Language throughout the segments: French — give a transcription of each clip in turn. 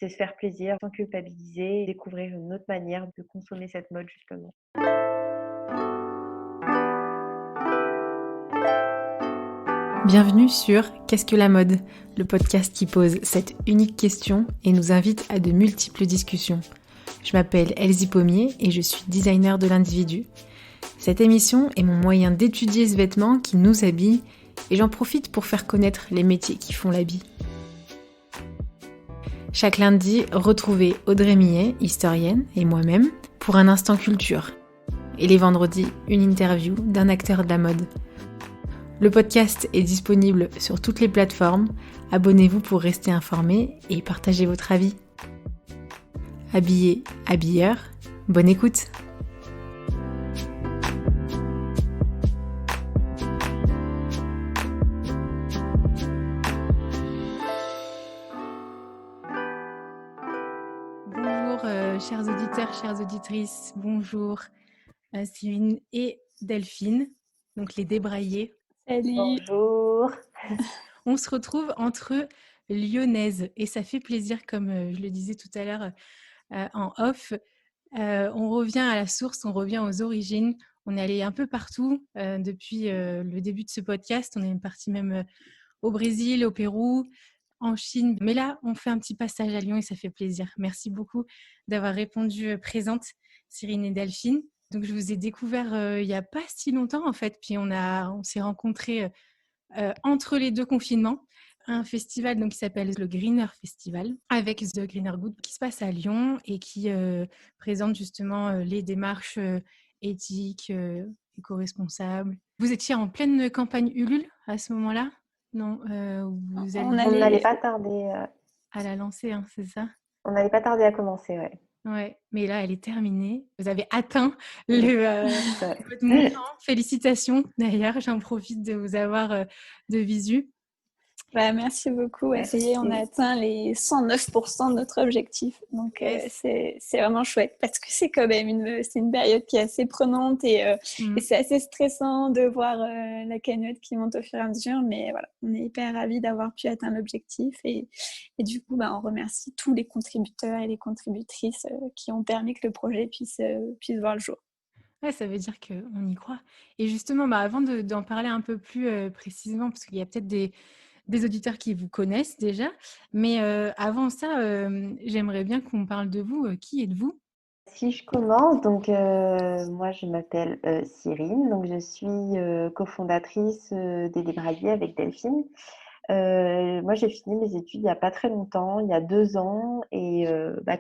C'est se faire plaisir sans culpabiliser et découvrir une autre manière de consommer cette mode justement. Bienvenue sur Qu'est-ce que la mode? Le podcast qui pose cette unique question et nous invite à de multiples discussions. Je m'appelle Elsie Pommier et je suis designer de l'individu. Cette émission est mon moyen d'étudier ce vêtement qui nous habille et j'en profite pour faire connaître les métiers qui font l'habit. Chaque lundi, retrouvez Audrey Millet, historienne, et moi-même pour un instant culture. Et les vendredis, une interview d'un acteur de la mode. Le podcast est disponible sur toutes les plateformes. Abonnez-vous pour rester informé et partagez votre avis. Habillé, habilleur, bonne écoute. Bonjour chers auditeurs, chères auditrices, bonjour Cyrine et Delphine, donc les débraillés. Salut. Bonjour. On se retrouve entre lyonnaises et ça fait plaisir, comme je le disais tout à l'heure en off. On revient à la source, on revient aux origines. On est allé un peu partout depuis le début de ce podcast. On est parti même au Brésil, au Pérou, en Chine. Mais là, on fait un petit passage à Lyon et ça fait plaisir. Merci beaucoup d'avoir répondu présente, Cyrine et Delphine. Donc, je vous ai découvert il n'y a pas si longtemps, en fait. Puis, on s'est rencontrés entre les deux confinements. Un festival donc, qui s'appelle le Greener Festival avec The Greener Good qui se passe à Lyon et qui présente justement les démarches éthiques, éco-responsables. Vous étiez en pleine campagne Ulule à ce moment-là? Non, vous On n'allait pas tarder. à la lancer, hein, c'est ça? On n'allait pas tarder à commencer, ouais. Ouais, mais là, elle est terminée. Vous avez atteint Ouais. votre montant. Félicitations d'ailleurs, j'en profite de vous avoir de visu. Bah, merci beaucoup. Ouais, ça y est, on a atteint les 109% de notre objectif. Donc, Yes. c'est vraiment chouette parce que c'est quand même une période qui est assez prenante et c'est assez stressant de voir la cagnotte qui monte au fur et à mesure. Mais voilà, on est hyper ravis d'avoir pu atteindre l'objectif et du coup, on remercie tous les contributeurs et les contributrices qui ont permis que le projet puisse voir le jour. Ouais, ça veut dire qu'on y croit. Et justement, avant d'en parler un peu plus précisément, parce qu'il y a peut-être des auditeurs qui vous connaissent déjà, mais avant ça, j'aimerais bien qu'on parle de vous. Qui êtes-vous? Si je commence, donc moi je m'appelle Cyrine, donc je suis cofondatrice des Débraillés avec Delphine. Moi j'ai fini mes études il n'y a pas très longtemps, il y a 2 ans, et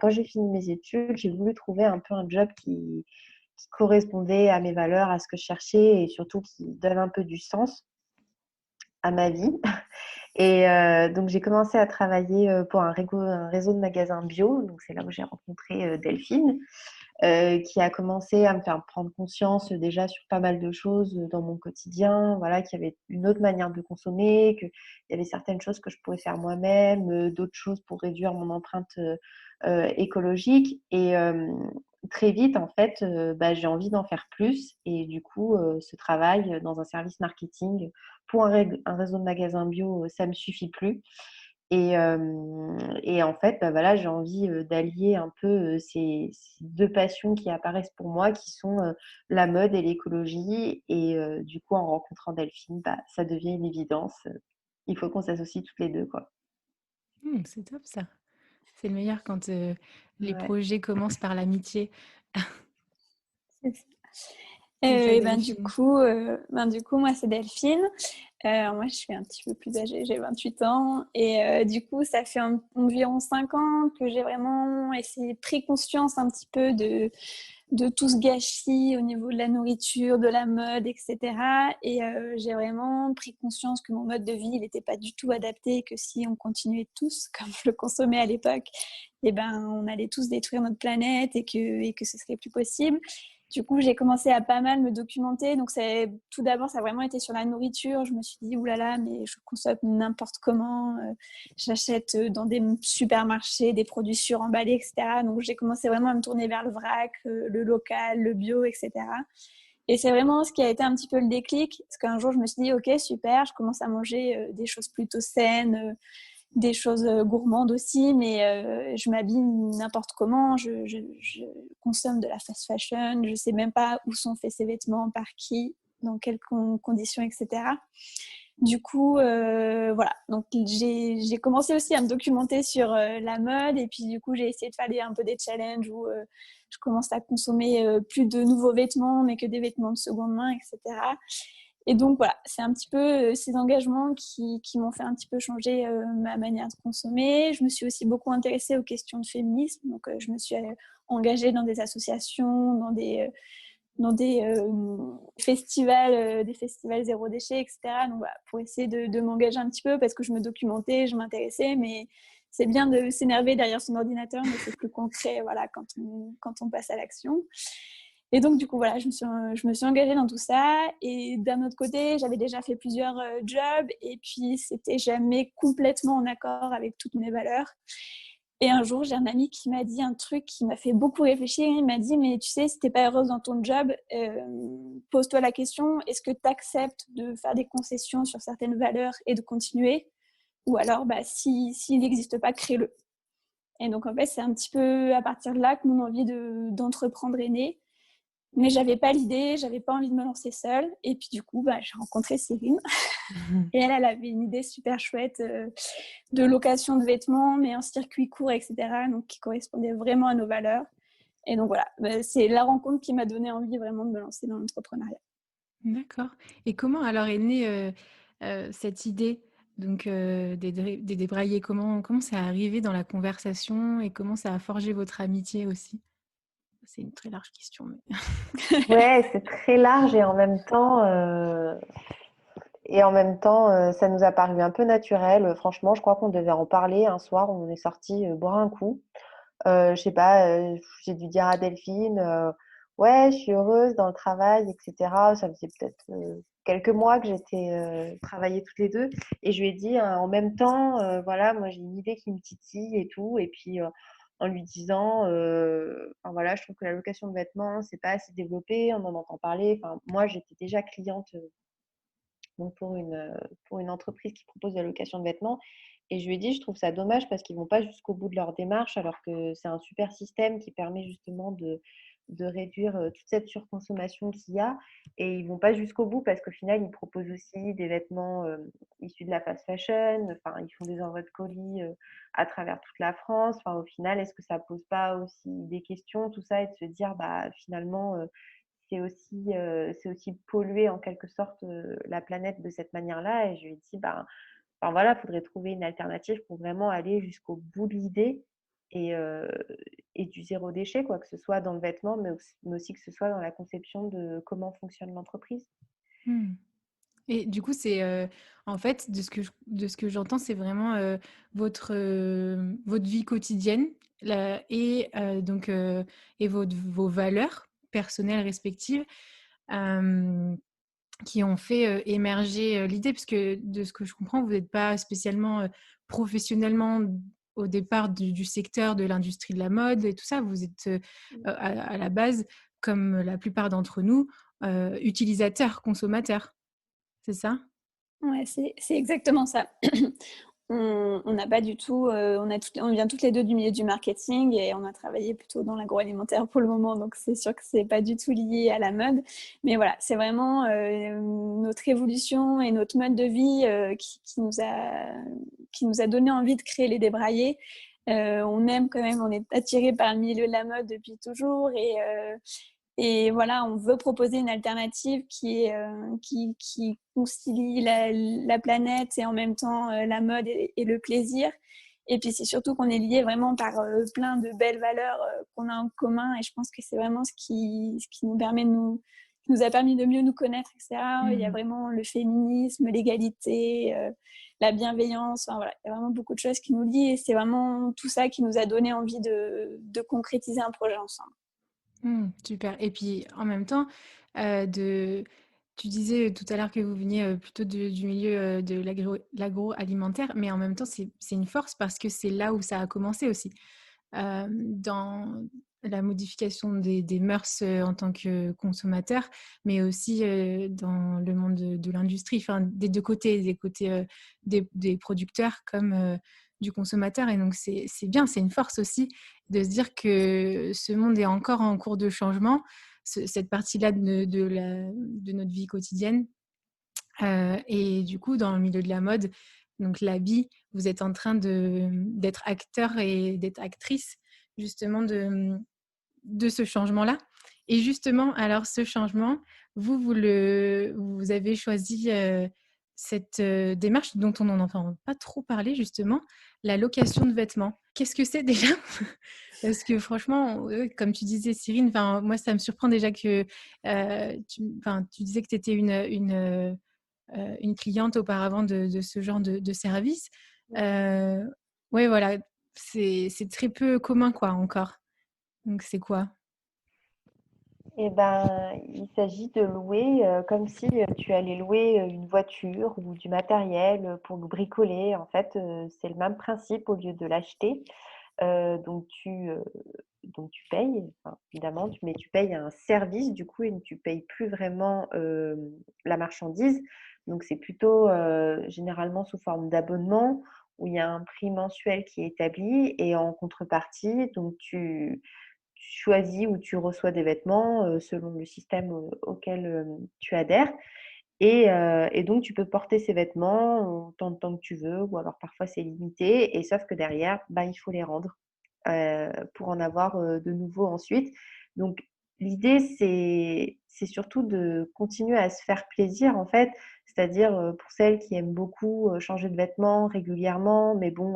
quand j'ai fini mes études, j'ai voulu trouver un peu un job qui correspondait à mes valeurs, à ce que je cherchais et surtout qui donne un peu du sens à ma vie. Et donc j'ai commencé à travailler pour un réseau de magasins bio, donc c'est là où j'ai rencontré Delphine. Qui a commencé à me faire prendre conscience déjà sur pas mal de choses dans mon quotidien, voilà, qu'il y avait une autre manière de consommer, qu'il y avait certaines choses que je pouvais faire moi-même, d'autres choses pour réduire mon empreinte écologique. Et très vite, en fait, j'ai envie d'en faire plus. Et du coup, ce travail dans un service marketing pour un réseau de magasins bio, ça ne me suffit plus. Et en fait, voilà, j'ai envie d'allier un peu ces 2 passions qui apparaissent pour moi, qui sont la mode et l'écologie. Et du coup, en rencontrant Delphine, ça devient une évidence. Il faut qu'on s'associe toutes les 2, quoi. C'est top ça. C'est le meilleur quand les Ouais. projets commencent par l'amitié. C'est ça. Et toi, Et Delphine? du coup, moi, c'est Delphine. Moi, je suis un petit peu plus âgée, j'ai 28 ans. Et du coup, ça fait environ 5 ans que j'ai vraiment pris conscience un petit peu de tout ce gâchis au niveau de la nourriture, de la mode, etc. Et j'ai vraiment pris conscience que mon mode de vie, il n'était pas du tout adapté, que si on continuait tous comme je le consommais à l'époque, on allait tous détruire notre planète et que ce serait plus possible. Du coup, j'ai commencé à pas mal me documenter. Donc, tout d'abord, ça a vraiment été sur la nourriture. Je me suis dit, oulala, mais je consomme n'importe comment. J'achète dans des supermarchés des produits suremballés, etc. Donc, j'ai commencé vraiment à me tourner vers le vrac, le local, le bio, etc. Et c'est vraiment ce qui a été un petit peu le déclic. Parce qu'un jour, je me suis dit, OK, super, je commence à manger des choses plutôt saines, des choses gourmandes aussi, mais je m'habille n'importe comment, je consomme de la fast fashion, je sais même pas où sont faits ces vêtements, par qui, dans quelles conditions, etc. Du coup, voilà. Donc, j'ai commencé aussi à me documenter sur la mode. Et puis, du coup, j'ai essayé de faire un peu des challenges où je commence à consommer plus de nouveaux vêtements, mais que des vêtements de seconde main, etc. Et donc, voilà, c'est un petit peu ces engagements qui m'ont fait un petit peu changer ma manière de consommer. Je me suis aussi beaucoup intéressée aux questions de féminisme. Donc, je me suis engagée dans des associations, dans des festivals zéro déchet, etc. Donc, voilà, pour essayer de m'engager un petit peu parce que je me documentais, je m'intéressais, mais c'est bien de s'énerver derrière son ordinateur, mais c'est plus concret, voilà, quand on passe à l'action. Et donc, du coup, voilà, je me suis engagée dans tout ça. Et d'un autre côté, j'avais déjà fait plusieurs jobs et puis c'était jamais complètement en accord avec toutes mes valeurs. Et un jour, j'ai un ami qui m'a dit un truc qui m'a fait beaucoup réfléchir. Il m'a dit, mais tu sais, si t'es pas heureuse dans ton job, pose-toi la question, est-ce que tu acceptes de faire des concessions sur certaines valeurs et de continuer? Ou alors, bah, s'il n'existe pas, crée-le. Et donc, en fait, c'est un petit peu à partir de là que mon envie d'entreprendre est née. Mais j'avais pas l'idée, j'avais pas envie de me lancer seule. Et puis du coup, bah, j'ai rencontré Céline. Et elle avait une idée super chouette de location de vêtements, mais en circuit court, etc. Donc qui correspondait vraiment à nos valeurs. Et donc voilà, bah, c'est la rencontre qui m'a donné envie vraiment de me lancer dans l'entrepreneuriat. D'accord. Et comment alors est née cette idée donc des débraillés? Comment ça a arrivé dans la conversation et comment ça a forgé votre amitié aussi? C'est une très large question, mais Ouais, c'est très large et en même temps, ça nous a paru un peu naturel. Franchement, je crois qu'on devait en parler un soir. On est sorti boire un coup. Je sais pas, j'ai dû dire à Delphine, ouais, je suis heureuse dans le travail, etc. Ça faisait peut-être quelques mois que j'étais travaillé toutes les deux. Et je lui ai dit en même temps, voilà, moi j'ai une idée qui me titille et tout. Et puis en lui disant, enfin, voilà, je trouve que la location de vêtements, c'est pas assez développé, on en entend parler. Enfin, moi j'étais déjà cliente donc pour une entreprise qui propose la location de vêtements. Et je lui ai dit, je trouve ça dommage parce qu'ils ne vont pas jusqu'au bout de leur démarche, alors que c'est un super système qui permet justement de réduire toute cette surconsommation qu'il y a. Et ils ne vont pas jusqu'au bout parce qu'au final, ils proposent aussi des vêtements issus de la fast fashion. Enfin, ils font des envois de colis à travers toute la France. Enfin, au final, est-ce que ça ne pose pas aussi des questions, tout ça, et de se dire, bah, finalement, c'est aussi polluer en quelque sorte la planète de cette manière-là. Et je lui ai dit, ben, enfin voilà, il faudrait trouver une alternative pour vraiment aller jusqu'au bout de l'idée et, euh, et du zéro déchet, quoi, que ce soit dans le vêtement, mais aussi que ce soit dans la conception de comment fonctionne l'entreprise. Mmh. Et du coup, c'est en fait, de ce que j'entends, c'est vraiment votre vie quotidienne donc et vos valeurs personnelles respectives euh, qui ont fait émerger l'idée, parce que de ce que je comprends, vous n'êtes pas spécialement professionnellement au départ du secteur de l'industrie de la mode et tout ça. Vous êtes à la base, comme la plupart d'entre nous, utilisateurs, consommateurs. C'est ça? Ouais, c'est exactement ça. On n'a pas du tout, on vient toutes les deux du milieu du marketing et on a travaillé plutôt dans l'agroalimentaire pour le moment, donc c'est sûr que c'est pas du tout lié à la mode. Mais voilà, c'est vraiment notre évolution et notre mode de vie qui nous a donné envie de créer les débraillés. On aime quand même, on est attiré par le milieu de la mode depuis toujours et voilà, on veut proposer une alternative qui concilie la planète et en même temps la mode et le plaisir. Et puis c'est surtout qu'on est lié vraiment par plein de belles valeurs qu'on a en commun. Et je pense que c'est vraiment ce qui nous permet qui nous a permis de mieux nous connaître, etc. Il y a vraiment le féminisme, l'égalité, la bienveillance. Enfin, voilà, il y a vraiment beaucoup de choses qui nous lient et c'est vraiment tout ça qui nous a donné envie de concrétiser un projet ensemble. Super. Et puis en même temps, tu disais tout à l'heure que vous veniez plutôt du milieu de l'agroalimentaire, mais en même temps, c'est une force parce que c'est là où ça a commencé aussi. Dans la modification des mœurs en tant que consommateur, mais aussi dans le monde de l'industrie, enfin, des deux côtés, des côtés des producteurs comme du consommateur. Et donc, c'est bien, c'est une force aussi de se dire que ce monde est encore en cours de changement, cette partie-là de notre vie quotidienne. Et du coup, dans le milieu de la mode, donc l'habit, vous êtes en train d'être acteur et d'être actrice justement de ce changement-là. Et justement, alors ce changement, vous avez choisi cette démarche dont on n'en entend pas trop parler justement, la location de vêtements. Qu'est-ce que c'est déjà? Parce que franchement, comme tu disais, Cyrine, moi, ça me surprend déjà que tu disais que tu étais une cliente auparavant de ce genre de service. Ouais, voilà, c'est très peu commun, quoi, encore. Donc, c'est quoi? Eh ben, il s'agit de louer comme si tu allais louer une voiture ou du matériel pour le bricoler. En fait, c'est le même principe au lieu de l'acheter. Euh, donc, tu, euh, donc, tu payes, enfin, évidemment, mais tu payes un service du coup et tu payes plus vraiment la marchandise. Donc, c'est plutôt généralement sous forme d'abonnement où il y a un prix mensuel qui est établi et en contrepartie, donc tu choisis ou tu reçois des vêtements selon le système auquel tu adhères. Et donc, tu peux porter ces vêtements autant de temps que tu veux, ou alors parfois c'est limité, et sauf que derrière, bah, il faut les rendre pour en avoir de nouveaux ensuite. Donc, l'idée, c'est surtout de continuer à se faire plaisir, en fait, c'est-à-dire pour celles qui aiment beaucoup changer de vêtements régulièrement, mais bon,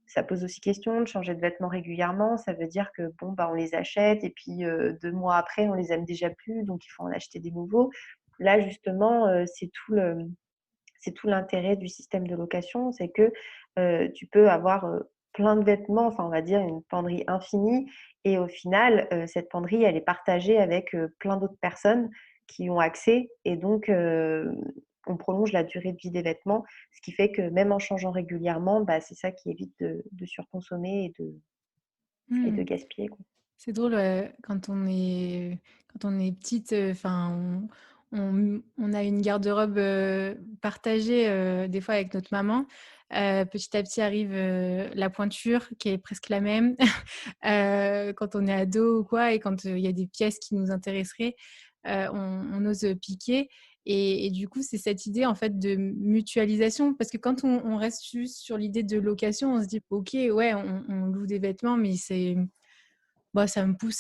ça pose aussi question de changer de vêtements régulièrement. Ça veut dire que bon, bah, on les achète et puis 2 mois après, on les aime déjà plus, donc il faut en acheter des nouveaux. Là, justement, c'est tout l'intérêt du système de location, c'est que tu peux avoir plein de vêtements, enfin on va dire une penderie infinie, et au final, cette penderie, elle est partagée avec plein d'autres personnes qui ont accès, et donc on prolonge la durée de vie des vêtements, ce qui fait que même en changeant régulièrement, bah, c'est ça qui évite de surconsommer et de Hmm. gaspiller, quoi. C'est drôle, quand on est petite, on a une garde-robe partagée des fois avec notre maman. Petit à petit arrive la pointure qui est presque la même quand on est ado ou quoi, et quand il y a des pièces qui nous intéresseraient, on ose piquer. Et du coup, c'est cette idée en fait de mutualisation, parce que quand on reste juste sur l'idée de location, on se dit ok, ouais, on loue des vêtements, mais bah, ça me pousse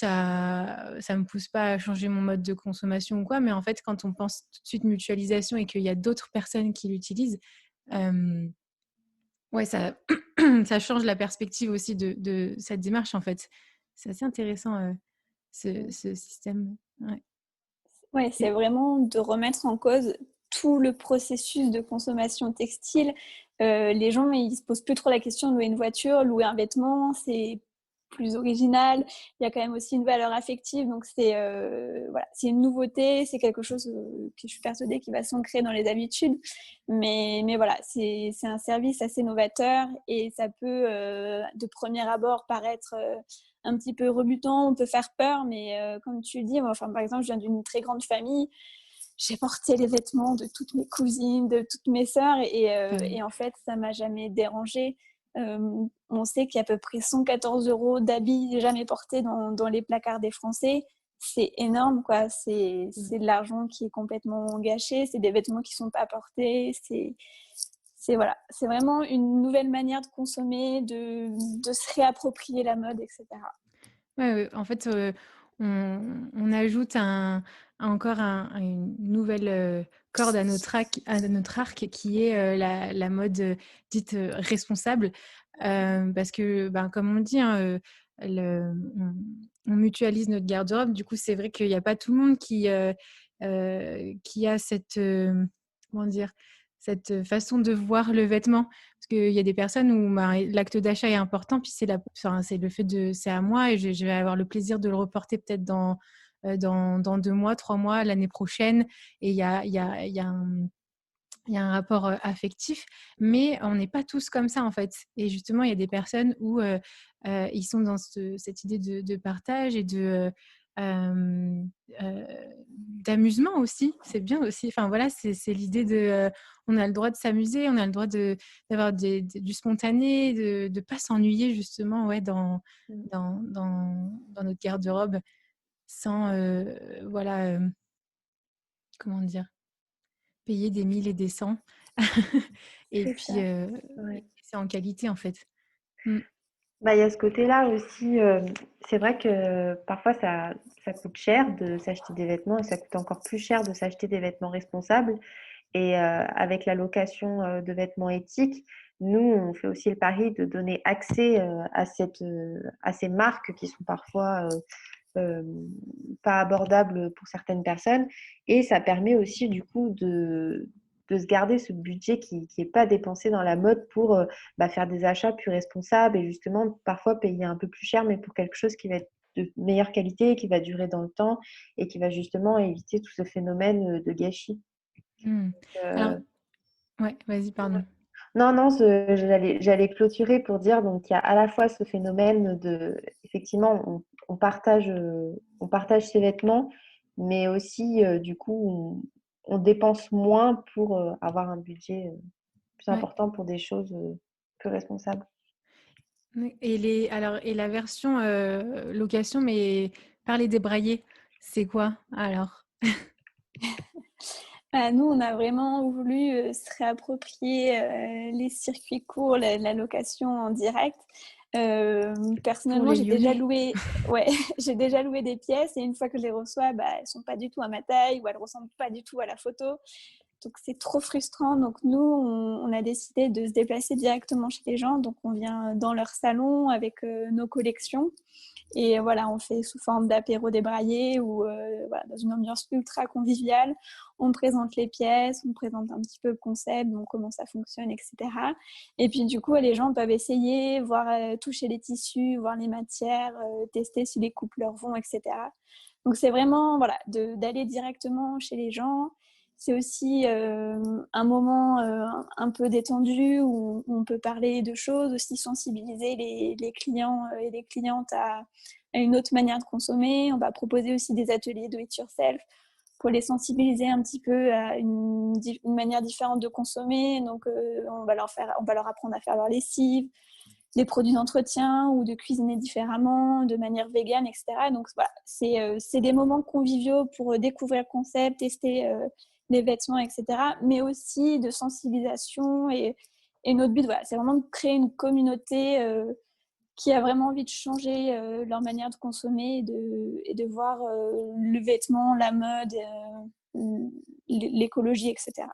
pas à changer mon mode de consommation ou quoi. Mais en fait, quand on pense tout de suite mutualisation et qu'il y a d'autres personnes qui l'utilisent, ouais, ça, ça change la perspective aussi de cette démarche, en fait. C'est assez intéressant, ce système. Ouais. Ouais, c'est Et- vraiment de remettre en cause tout le processus de consommation textile. Les gens, ils se posent plus trop la question de louer une voiture, louer un vêtement, c'est plus original. Il y a quand même aussi une valeur affective, donc c'est voilà, c'est une nouveauté, c'est quelque chose que je suis persuadée qui va s'ancrer dans les habitudes. Mais voilà, c'est un service assez novateur et ça peut de premier abord paraître un petit peu rebutant, on peut faire peur, mais comme tu dis, moi, enfin, par exemple, je viens d'une très grande famille, j'ai porté les vêtements de toutes mes cousines, de toutes mes sœurs, et en fait, ça m'a jamais dérangée. On sait qu'il y a à peu près 114 euros d'habits jamais portés dans les placards des Français. C'est énorme, quoi. C'est de l'argent qui est complètement gâché. C'est des vêtements qui sont pas portés. Voilà, c'est vraiment une nouvelle manière de consommer, de se réapproprier la mode, etc. Ouais, ouais. En fait, on ajoute encore une nouvelle corde à notre arc qui est la mode dite responsable. Parce que, ben, comme on dit, hein, on mutualise notre garde-robe. Du coup, c'est vrai qu'il n'y a pas tout le monde qui a comment dire, cette façon de voir le vêtement. Parce qu'il y a des personnes où l'acte d'achat est important, puis c'est le fait c'est à moi et je vais avoir le plaisir de le reporter peut-être dans 2 mois, 3 mois, l'année prochaine. Et il y a un rapport affectif, mais on n'est pas tous comme ça en fait. Et justement, il y a des personnes où ils sont dans cette idée de partage et heu, d'amusement aussi. C'est bien aussi. Enfin voilà, c'est l'idée de, on a le droit de s'amuser, on a le droit d'avoir du spontané, de pas s'ennuyer justement, ouais, Mmh. dans notre garde-robe sans, voilà, comment dire? Payer des 1000 et des 100 et C'est puis, ça, ouais. c'est en qualité, en fait. Mmh. Bah, il y a ce côté-là aussi, c'est vrai que parfois ça coûte cher de s'acheter des vêtements et ça coûte encore plus cher de s'acheter des vêtements responsables et avec la location, de vêtements éthiques, nous, on fait aussi le pari de donner accès, à ces marques qui sont parfois, pas abordables pour certaines personnes et ça permet aussi du coup de se garder ce budget qui est pas dépensé dans la mode pour, bah, faire des achats plus responsables et justement parfois payer un peu plus cher, mais pour quelque chose qui va être de meilleure qualité, qui va durer dans le temps et qui va justement éviter tout ce phénomène, de gâchis. Mmh. Alors Heu, ouais, vas-y, ouais. pardon. Non, non, j'allais clôturer pour dire donc il y a à la fois ce phénomène de effectivement on partage ses vêtements, mais aussi, du coup, on dépense moins pour, avoir un budget, plus Ouais. important pour des choses, plus responsables. Oui et la version, location mais par les débraillés, c'est quoi alors? Nous, on a vraiment voulu, se réapproprier, les circuits courts, la location en direct. Pour Personnellement, les j'ai déjà Lyonnais? loué ouais, j'ai déjà loué des pièces et une fois que je les reçois, bah, elles sont pas du tout à ma taille ou elles ressemblent pas du tout à la photo. Donc c'est trop frustrant. Donc nous, on a décidé de se déplacer directement chez les gens. Donc on vient dans leur salon avec, nos collections et voilà, on fait sous forme d'apéro débraillé ou voilà, dans une ambiance ultra conviviale. On présente les pièces, on présente un petit peu le concept, donc comment ça fonctionne, etc. Et puis du coup, les gens peuvent essayer, voir, toucher les tissus, voir les matières, tester si les coupes leur vont, etc. Donc c'est vraiment voilà, d'aller directement chez les gens. C'est aussi un moment un peu détendu où on peut parler de choses, aussi sensibiliser les clients et les clientes à une autre manière de consommer. On va proposer aussi des ateliers do it yourself pour les sensibiliser un petit peu à une manière différente de consommer. Donc, on va leur apprendre à faire leur lessive, des produits d'entretien ou de cuisiner différemment, de manière végane, etc. Donc, voilà, c'est des moments conviviaux pour découvrir le concept, tester les vêtements, etc. Mais aussi de sensibilisation. Et notre but, voilà, c'est vraiment de créer une communauté qui a vraiment envie de changer leur manière de consommer et de voir le vêtement, la mode, l'écologie, etc.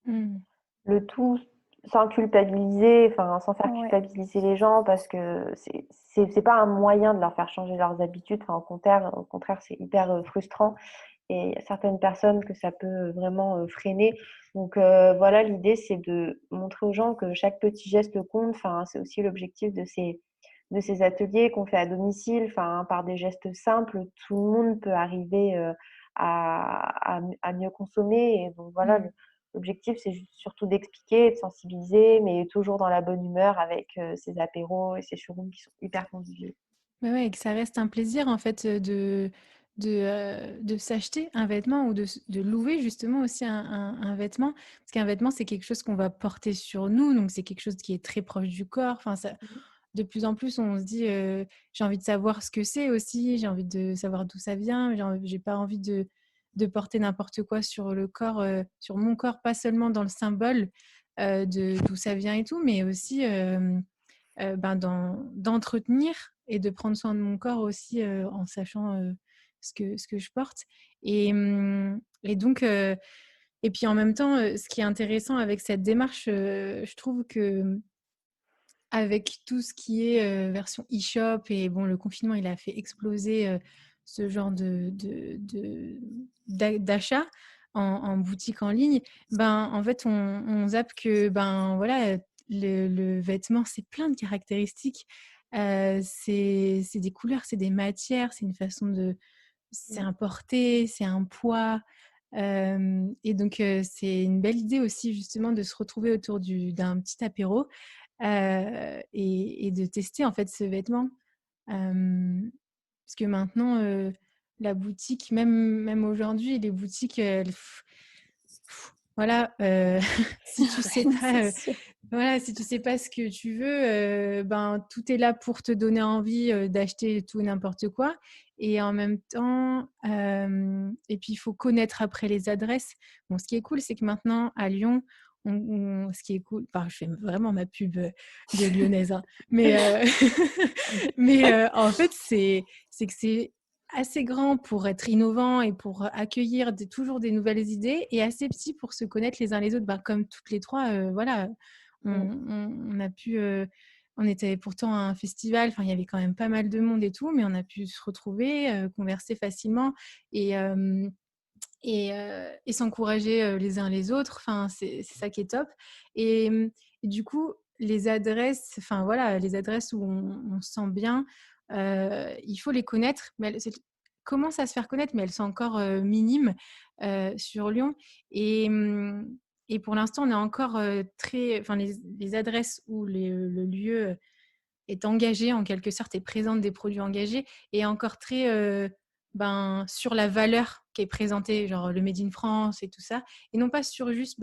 Mmh. Le tout sans culpabiliser, enfin, sans faire Ouais. culpabiliser les gens parce que c'est pas un moyen de leur faire changer leurs habitudes. Enfin, au contraire, c'est hyper, frustrant et il y a certaines personnes que ça peut vraiment, freiner. Donc voilà, l'idée, c'est de montrer aux gens que chaque petit geste compte. Enfin, c'est aussi l'objectif de ces ateliers qu'on fait à domicile. Enfin, par des gestes simples, tout le monde peut arriver, à mieux consommer et donc voilà, Mmh. l'objectif, c'est surtout d'expliquer, de sensibiliser, mais toujours dans la bonne humeur avec, ces apéros et ces showrooms qui sont hyper conviviaux. Ouais, ouais et que ça reste un plaisir en fait, de s'acheter un vêtement ou de louer justement aussi un vêtement. Parce qu'un vêtement, c'est quelque chose qu'on va porter sur nous, donc c'est quelque chose qui est très proche du corps. Enfin ça Mmh. de plus en plus, on se dit, «J'ai envie de savoir ce que c'est aussi, j'ai envie de savoir d'où ça vient, j'ai pas envie de porter n'importe quoi sur le corps, sur mon corps», pas seulement dans le symbole, de d'où ça vient et tout, mais aussi, ben, d'entretenir et de prendre soin de mon corps aussi, en sachant, ce que je porte et donc et puis en même temps, ce qui est intéressant avec cette démarche, je trouve que avec tout ce qui est, version e-shop et bon, le confinement, il a fait exploser, ce genre d'achat en boutique en ligne. Ben, en fait, on zappe que, ben, voilà, le vêtement, c'est plein de caractéristiques. C'est des couleurs, c'est des matières, c'est une façon de c'est Mmh. un porté, c'est un poids, hem et donc c'est une belle idée aussi justement de se retrouver autour d'un petit apéro. Et de tester en fait ce vêtement. Parce que maintenant, la boutique, même aujourd'hui, les boutiques, voilà, si tu sais pas, voilà, si tu sais pas ce que tu veux, ben tout est là pour te donner envie d'acheter tout et n'importe quoi. Et en même temps, et puis il faut connaître après les adresses. Bon, ce qui est cool, c'est que maintenant à Lyon, ce qui est cool, enfin, je fais vraiment ma pub de lyonnaise, hein, mais mais en fait, c'est que c'est assez grand pour être innovant et pour accueillir toujours des nouvelles idées, et assez petit pour se connaître les uns les autres. Ben, comme toutes les trois, voilà, on a pu, on était pourtant à un festival, enfin, il y avait quand même pas mal de monde et tout, mais on a pu se retrouver, converser facilement et, et s'encourager les uns les autres. Enfin, c'est ça qui est top. Et du coup, les adresses, enfin voilà, les adresses où on se sent bien, il faut les connaître. Mais elles commencent à se faire connaître, mais elles sont encore minimes sur Lyon. Et, et pour l'instant, on est encore très, enfin les adresses où le lieu est engagé en quelque sorte et présente des produits engagés, et encore très sur la valeur qui est présentée, genre le Made in France et tout ça, et non pas sur juste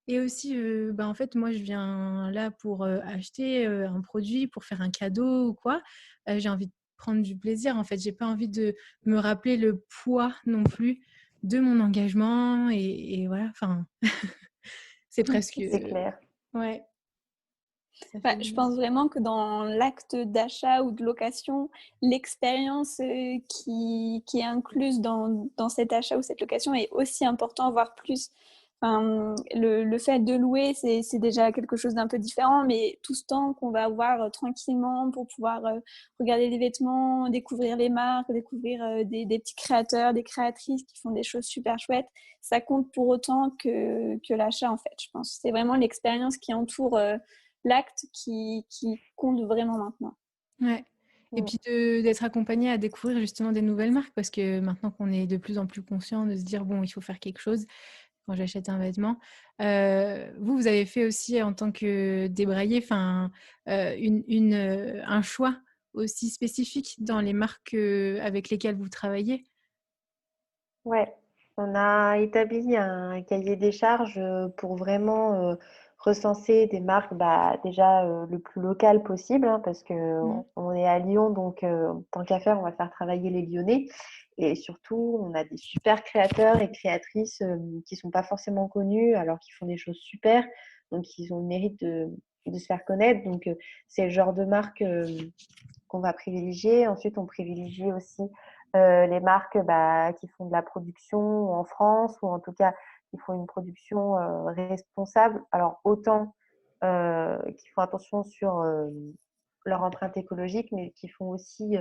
et aussi en fait moi je viens là pour acheter un produit, pour faire un cadeau ou quoi. J'ai envie de prendre du plaisir, en fait, j'ai pas envie de me rappeler le poids non plus de mon engagement, et voilà, enfin c'est presque C'est clair. ouais, ça Bah, fait je pense vraiment que dans l'acte d'achat ou de location, l'expérience qui est incluse dans cet achat ou cette location est aussi important, voire plus. Enfin, le fait de louer, c'est déjà quelque chose d'un peu différent, mais tout ce temps qu'on va avoir tranquillement pour pouvoir regarder les vêtements, découvrir les marques, découvrir des petits créateurs, des créatrices qui font des choses super chouettes, ça compte pour autant que l'achat, en fait, je pense. C'est vraiment l'expérience qui entoure l'acte qui compte vraiment maintenant. Ouais. Et puis d'être accompagné à découvrir justement des nouvelles marques, parce que maintenant qu'on est de plus en plus conscient de se dire, bon, il faut faire quelque chose quand j'achète un vêtement. Vous avez fait aussi en tant que débraillé, enfin, un choix aussi spécifique dans les marques avec lesquelles vous travaillez. Ouais, on a établi un cahier des charges pour vraiment recenser des marques déjà le plus local possible, hein, parce que on est à Lyon, donc tant qu'à faire, on va faire travailler les Lyonnais. Et surtout, on a des super créateurs et créatrices qui sont pas forcément connus alors qu'ils font des choses super, donc ils ont le mérite de se faire connaître. Donc c'est le genre de marque qu'on va privilégier. Ensuite, on privilégie aussi les marques qui font de la production en France, ou en tout cas qui font une production responsable. Alors autant qui font attention sur leur empreinte écologique, mais qui font aussi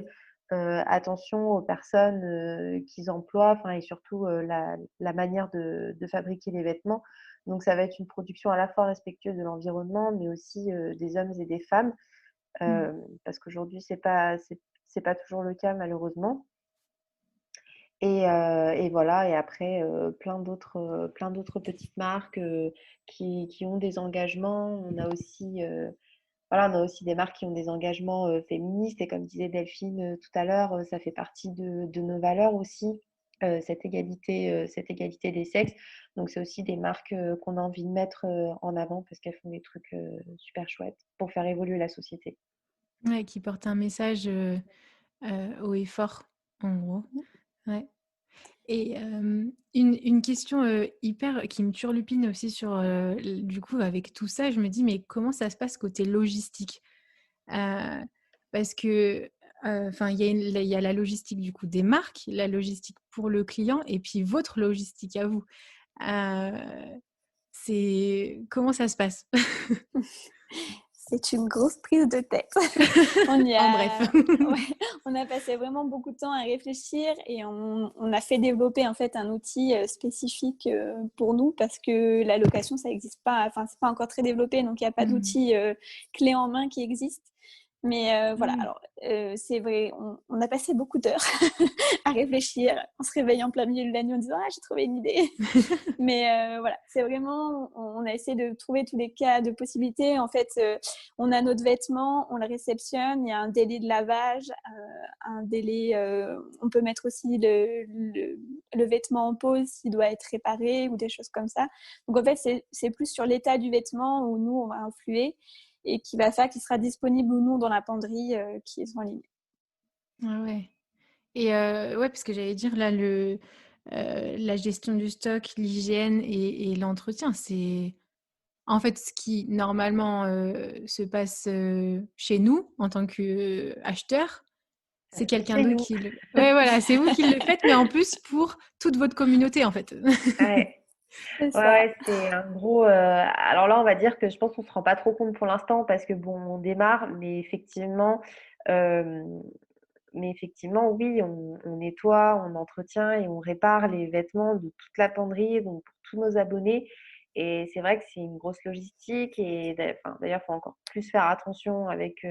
attention aux personnes qu'ils emploient, et surtout la manière de fabriquer les vêtements. Donc ça va être une production à la fois respectueuse de l'environnement, mais aussi des hommes et des femmes, parce qu'aujourd'hui c'est pas toujours le cas, malheureusement. Et voilà, et après plein d'autres petites marques qui ont des engagements. On a aussi des marques qui ont des engagements féministes, et comme disait Delphine tout à l'heure, ça fait partie de nos valeurs aussi, cette égalité des sexes. Donc c'est aussi des marques qu'on a envie de mettre en avant, parce qu'elles font des trucs super chouettes pour faire évoluer la société. Ouais, qui porte un message haut et fort, en gros. Ouais. Et une question hyper qui me turlupine aussi sur du coup avec tout ça, je me dis, mais comment ça se passe côté logistique? Parce que enfin il y a la logistique du coup des marques, la logistique pour le client, et puis votre logistique à vous. C'est comment ça se passe? C'est une grosse prise de tête. On y En bref. a, ouais, on a passé vraiment beaucoup de temps à réfléchir, et on a fait développer en fait un outil spécifique pour nous, parce que la location ça n'existe pas, enfin c'est pas encore très développé, donc il n'y a pas d'outil clé en main qui existe. Mais voilà, Oui. alors c'est vrai, on a passé beaucoup d'heures à réfléchir. On se réveille en plein milieu de la nuit en disant: «Ah, j'ai trouvé une idée». Mais voilà, c'est vraiment on a essayé de trouver tous les cas de possibilités. En fait, on a notre vêtement, on le réceptionne, il y a un délai de lavage, un délai, on peut mettre aussi le vêtement en pause s'il doit être réparé ou des choses comme ça. Donc en fait, c'est plus sur l'état du vêtement où nous, on va influer et qui va faire qu'il sera disponible ou non dans la penderie, qui est en ligne. Ah ouais. Et ouais, parce que j'allais dire là, la gestion du stock, l'hygiène et l'entretien, c'est en fait ce qui normalement, se passe, chez nous en tant qu'acheteurs. C'est quelqu'un Chez d'autre nous. qui le ouais, voilà, c'est vous qui le faites, mais en plus pour toute votre communauté, en fait. Ouais. C'est Ouais, ça. ouais, c'est un gros. Alors là, on va dire que je pense qu'on se rend pas trop compte pour l'instant parce que bon, on démarre, euh, mais effectivement, oui, on nettoie, on entretient et on répare les vêtements de toute la penderie, donc pour tous nos abonnés. Et c'est vrai que c'est une grosse logistique et enfin, d'ailleurs, il faut encore plus faire attention avec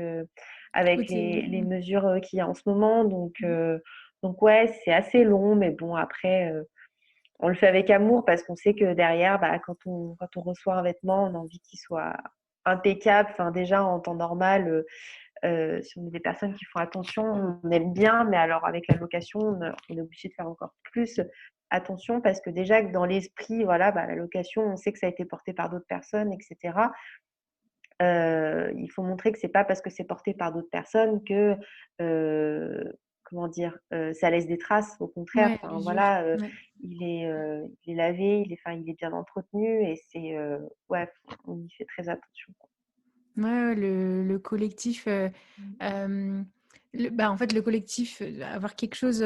Côté les mesures qu'il y a en ce moment. Donc ouais, c'est assez long, mais bon, après. On le fait avec amour parce qu'on sait que derrière, bah, quand on reçoit un vêtement, on a envie qu'il soit impeccable. Enfin, déjà, en temps normal, si on est des personnes qui font attention, on aime bien, mais alors avec la location, on est obligé de faire encore plus attention parce que déjà, que dans l'esprit, voilà, bah, la location, on sait que ça a été porté par d'autres personnes, etc. Il faut montrer que c'est pas parce que c'est porté par d'autres personnes que, comment dire, ça laisse des traces. Au contraire, ouais, enfin l'usure. voilà, Ouais. il est lavé, il est bien entretenu et c'est, ouais, on y fait très attention, quoi. Ouais, ouais, le collectif, bah, en fait, le collectif, avoir quelque chose,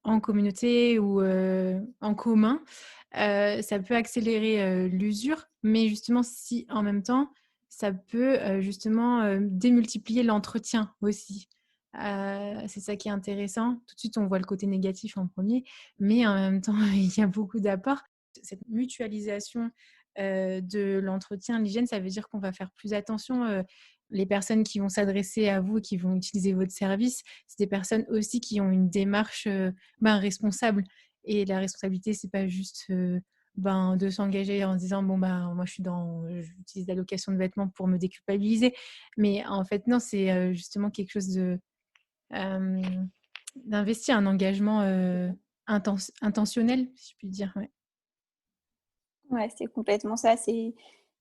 en communauté ou, en commun, ça peut accélérer, l'usure, mais justement si en même temps, ça peut, justement, démultiplier l'entretien aussi. C'est ça qui est intéressant. Tout de suite, on voit le côté négatif en premier, mais en même temps, il y a beaucoup d'apports. Cette mutualisation de l'entretien, l'hygiène, ça veut dire qu'on va faire plus attention. Les personnes qui vont s'adresser à vous, qui vont utiliser votre service, c'est des personnes aussi qui ont une démarche responsable. Et la responsabilité, c'est pas juste de s'engager en se disant bon moi j'utilise la location de vêtements pour me déculpabiliser. Mais en fait non, c'est justement quelque chose euh, d'investir, un engagement intentionnel, si je puis dire. Ouais. Ouais, c'est complètement ça. C'est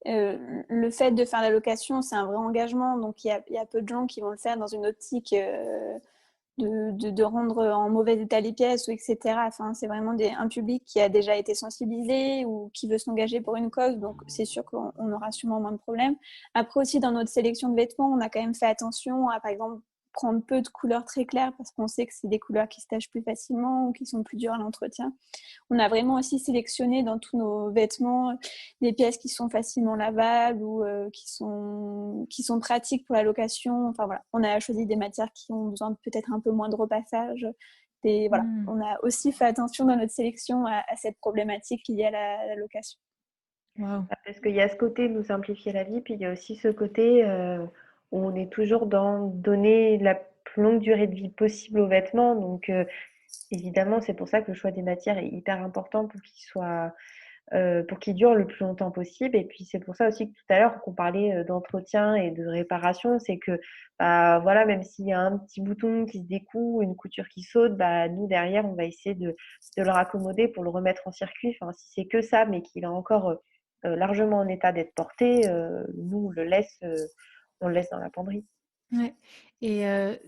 le fait de faire la location, c'est un vrai engagement. Donc il y a peu de gens qui vont le faire dans une optique de rendre en mauvais état les pièces ou etc. Enfin, c'est vraiment un public qui a déjà été sensibilisé ou qui veut s'engager pour une cause. Donc c'est sûr qu'on aura sûrement moins de problèmes. Après aussi, dans notre sélection de vêtements, on a quand même fait attention à, par exemple, prendre peu de couleurs très claires parce qu'on sait que c'est des couleurs qui se tachent plus facilement ou qui sont plus dures à l'entretien. On a vraiment aussi sélectionné dans tous nos vêtements des pièces qui sont facilement lavables ou qui sont pratiques pour la location. Enfin voilà, on a choisi des matières qui ont besoin de peut-être un peu moins de repassage. Et voilà, Mmh. on a aussi fait attention dans notre sélection à cette problématique liée à la location. Waouh. Parce qu'il y a ce côté nous simplifier la vie, puis il y a aussi ce côté où on est toujours dans donner la plus longue durée de vie possible aux vêtements. Donc, évidemment, c'est pour ça que le choix des matières est hyper important pour qu'il dure le plus longtemps possible. Et puis c'est pour ça aussi que tout à l'heure qu'on parlait d'entretien et de réparation, c'est que bah, voilà, même s'il y a un petit bouton qui se découd, une couture qui saute, bah, nous derrière, on va essayer de le raccommoder pour le remettre en circuit. Enfin, si c'est que ça, mais qu'il est encore largement en état d'être porté, nous on le laisse dans la penderie. Ouais. Et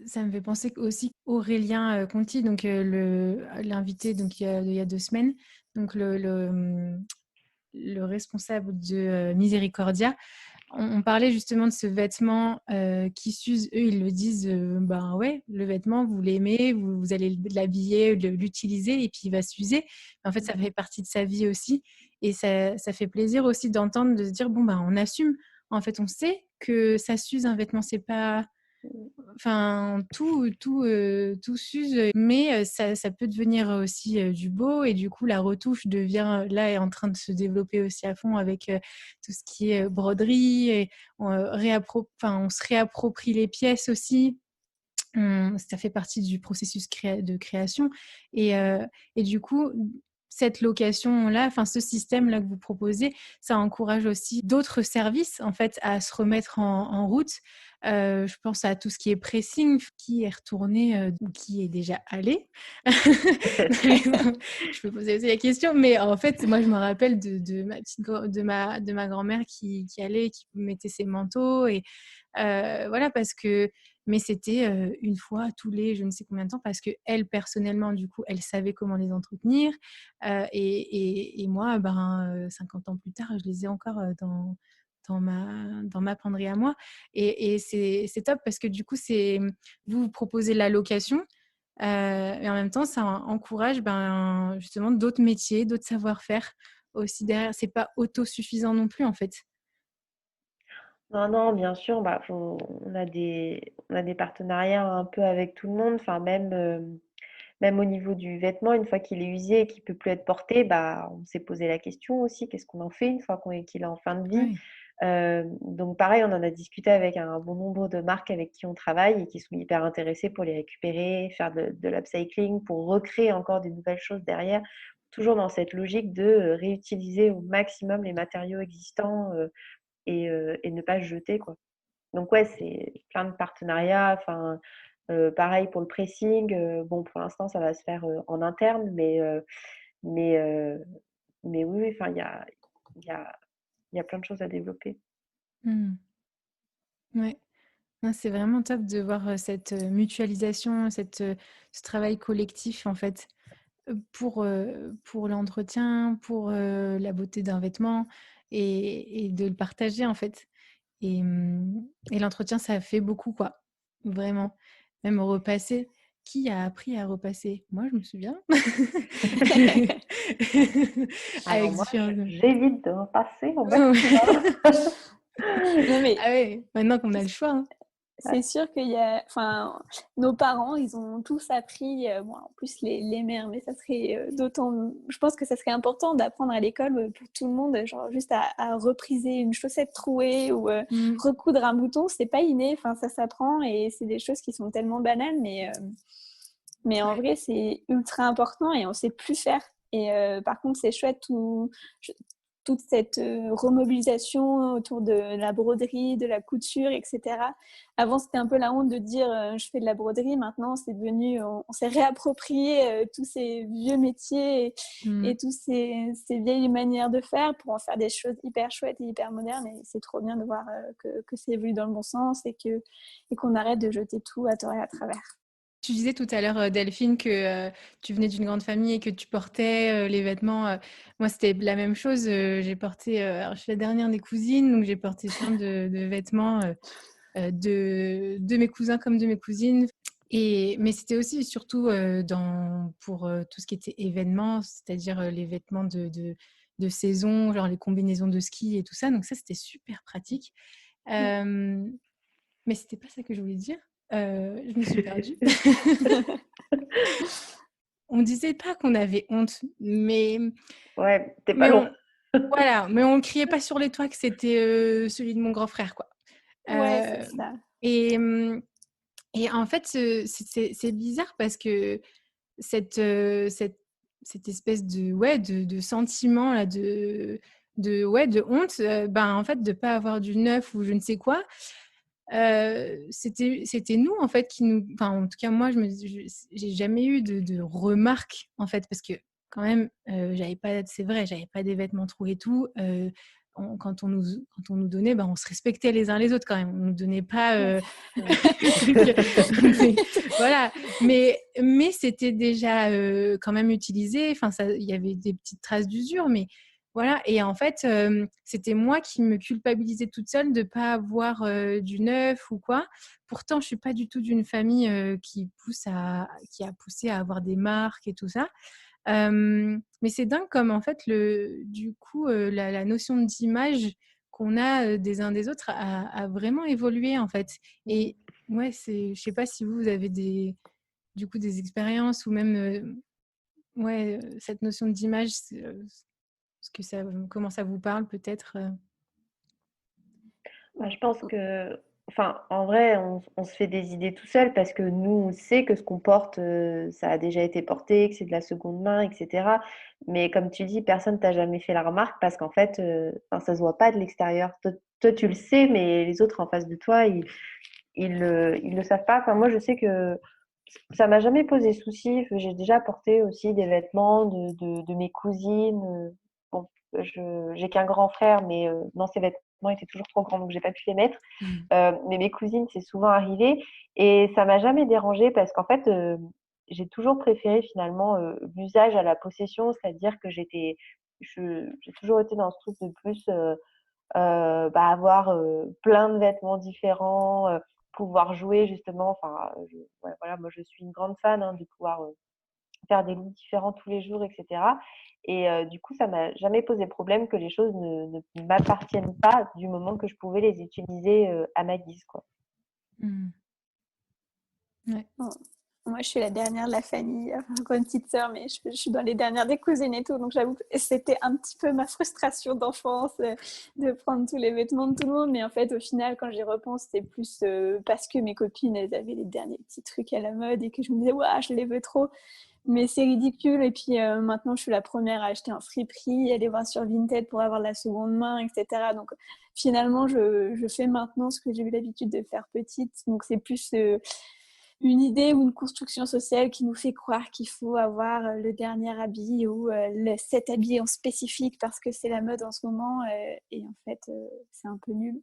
ça me fait penser aussi qu'Aurélien Conti, donc l'invité donc il y a 2 semaines, donc le responsable de Miséricordia, on parlait justement de ce vêtement qui s'use. Eux, ils le disent, ben ouais, le vêtement, vous l'aimez, vous allez l'habiller, l'utiliser et puis il va s'user. En fait, ça fait partie de sa vie aussi. Et ça fait plaisir aussi d'entendre, de se dire, bon, ben on assume. En fait, on sait que ça s'use un vêtement. Enfin, tout s'use, mais ça peut devenir aussi du beau. Et du coup, la retouche devient, là, est en train de se développer aussi à fond avec tout ce qui est broderie. Et on se réapproprie les pièces aussi. Ça fait partie du processus de création. Et, et du coup, cette location-là, enfin ce système-là que vous proposez, ça encourage aussi d'autres services en fait à se remettre en route. Je pense à tout ce qui est pressing, qui est retourné ou qui est déjà allé. Je peux poser aussi la question, mais en fait, moi je me rappelle de ma grand-mère qui allait, qui mettait ses manteaux. Et voilà, parce que mais c'était une fois tous les je ne sais combien de temps, parce qu'elle, personnellement, du coup, elle savait comment les entretenir. Et moi, 50 ans plus tard, je les ai encore dans ma penderie à moi. Et c'est top parce que du coup, vous proposez la location. Et en même temps, ça encourage justement d'autres métiers, d'autres savoir-faire aussi derrière. C'est pas autosuffisant non plus, en fait. Non, non, bien sûr, on a des partenariats un peu avec tout le monde, enfin même au niveau du vêtement, une fois qu'il est usé et qu'il peut plus être porté, on s'est posé la question aussi, qu'est-ce qu'on en fait une fois qu'il est en fin de vie? Ouais. Donc pareil, on en a discuté avec un bon nombre de marques avec qui on travaille et qui sont hyper intéressés pour les récupérer, faire de l'upcycling, pour recréer encore des nouvelles choses derrière, toujours dans cette logique de réutiliser au maximum les matériaux existants et ne pas se jeter, quoi. Donc ouais, c'est plein de partenariats. Enfin, pareil pour le pressing. Bon, pour l'instant, ça va se faire en interne, mais, euh, mais oui, oui, enfin, il y a, il y a plein de choses à développer. Hmm. Ouais. Non, c'est vraiment top de voir cette mutualisation, ce travail collectif, en fait, pour l'entretien, pour la beauté d'un vêtement, et de le partager, en fait. Et l'entretien, ça fait beaucoup, quoi. Vraiment. Même repasser. Qui a appris à repasser? Moi, je me souviens. Alors Avec moi, différents... j'évite de repasser au Ah maximum. ouais, maintenant qu'on a le choix. Hein. Ouais. c'est sûr qu'il y a, enfin, nos parents, ils ont tous appris, bon, en plus les mères, mais ça serait d'autant, je pense que ça serait important d'apprendre à l'école pour tout le monde, genre juste à repriser une chaussette trouée ou Mm. recoudre un bouton, c'est pas inné, enfin, ça s'apprend et c'est des choses qui sont tellement banales, mais en vrai, c'est ultra important et on sait plus faire. Et par contre, c'est chouette toute cette remobilisation autour de la broderie, de la couture, etc. Avant, c'était un peu la honte de dire je fais de la broderie. Maintenant, c'est devenu, on s'est réapproprié tous ces vieux métiers et tous ces vieilles manières de faire pour en faire des choses hyper chouettes et hyper modernes. Et c'est trop bien de voir que c'est évolue dans le bon sens et qu'on arrête de jeter tout à tort et à travers. Tu disais tout à l'heure, Delphine, que tu venais d'une grande famille et que tu portais les vêtements. Moi, c'était la même chose. J'ai porté, alors, je suis la dernière des cousines, donc j'ai porté plein de vêtements de mes cousins comme de mes cousines. Mais c'était aussi surtout pour tout ce qui était événements, c'est-à-dire les vêtements de saison, genre les combinaisons de ski et tout ça. Donc ça, c'était super pratique. Mais c'était pas ça que je voulais dire. Je me suis perdue. On disait pas qu'on avait honte, Ouais, t'es pas mais loin. voilà, mais on criait pas sur les toits que c'était celui de mon grand frère, quoi. Ouais, c'est Euh, ça. et, et en fait, c'est bizarre parce que cette, euh, cette, cette espèce de sentiment là, de honte, en fait, de pas avoir du neuf ou je ne sais quoi. C'était nous en fait enfin en tout cas moi j'ai jamais eu de remarques en fait, parce que quand même j'avais pas, c'est vrai, j'avais pas des vêtements troués et tout. Quand on nous donnait, on se respectait les uns les autres quand même, on nous donnait pas Ouais. voilà, mais c'était déjà quand même utilisé, enfin ça, il y avait des petites traces d'usure, mais voilà. Et en fait, c'était moi qui me culpabilisais toute seule de ne pas avoir du neuf ou quoi. Pourtant, je ne suis pas du tout d'une famille qui a poussé à avoir des marques et tout ça. Mais c'est dingue comme, en fait, du coup, la notion d'image qu'on a des uns des autres a vraiment évolué, en fait. Et ouais, je sais pas si vous avez des expériences ou même cette notion d'image, ce que comment ça vous parle peut-être. Bah, je pense que, enfin, en vrai, on se fait des idées tout seul parce que nous, on sait que ce qu'on porte, ça a déjà été porté, que c'est de la seconde main, etc. Mais comme tu dis, personne t'a jamais fait la remarque parce qu'en fait, enfin, ça se voit pas de l'extérieur. Toi, tu le sais, mais les autres en face de toi, ils le savent pas. Enfin, moi, je sais que ça m'a jamais posé souci. J'ai déjà porté aussi des vêtements de mes cousines. Bon, j'ai qu'un grand frère, mais non, ses vêtements étaient toujours trop grands, donc j'ai pas pu les mettre. Mais mes cousines, c'est souvent arrivé et ça m'a jamais dérangé parce qu'en fait, j'ai toujours préféré finalement l'usage à la possession, c'est-à-dire que j'ai toujours été dans ce truc de plus avoir plein de vêtements différents, pouvoir jouer justement. Enfin, ouais, voilà, moi je suis une grande fan hein, de pouvoir faire des looks différents tous les jours, etc. Et du coup, ça m'a jamais posé problème que les choses ne m'appartiennent pas du moment que je pouvais les utiliser à ma guise, quoi. Mmh. Ouais. Bon, moi, je suis la dernière de la famille. Enfin, j'ai encore une petite sœur, mais je suis dans les dernières des cousines et tout. Donc, j'avoue que c'était un petit peu ma frustration d'enfance de prendre tous les vêtements de tout le monde. Mais en fait, au final, quand j'y repense, c'était plus parce que mes copines, elles avaient les derniers petits trucs à la mode et que je me disais, ouais, je les veux trop. Mais c'est ridicule. Et puis maintenant, je suis la première à acheter en friperie, aller voir sur Vinted pour avoir la seconde main, etc. Donc, finalement, je fais maintenant ce que j'ai eu l'habitude de faire petite. Donc, c'est plus une idée ou une construction sociale qui nous fait croire qu'il faut avoir le dernier habit ou cet habit en spécifique parce que c'est la mode en ce moment. Et en fait, c'est un peu nul.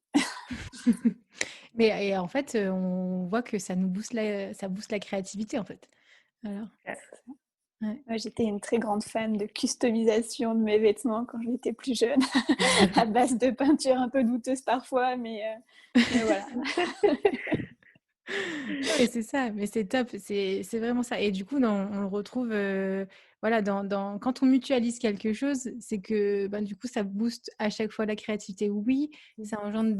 Mais et en fait, on voit que ça booste la créativité, en fait. Alors, ouais. Moi, j'étais une très grande fan de customisation de mes vêtements quand j'étais plus jeune, à base de peinture un peu douteuse parfois, mais voilà. Non, mais c'est ça, mais c'est top, c'est vraiment ça. Et du coup, on le retrouve, voilà, quand on mutualise quelque chose, c'est que, ben, du coup, ça booste à chaque fois la créativité. Oui, ça engendre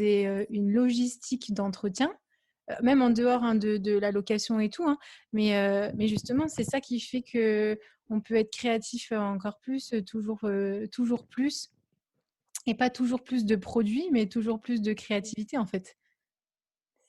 une logistique d'entretien, même en dehors hein, de la location et tout, hein, mais justement, c'est ça qui fait que on peut être créatif encore plus, toujours plus, et pas toujours plus de produits, mais toujours plus de créativité, en fait.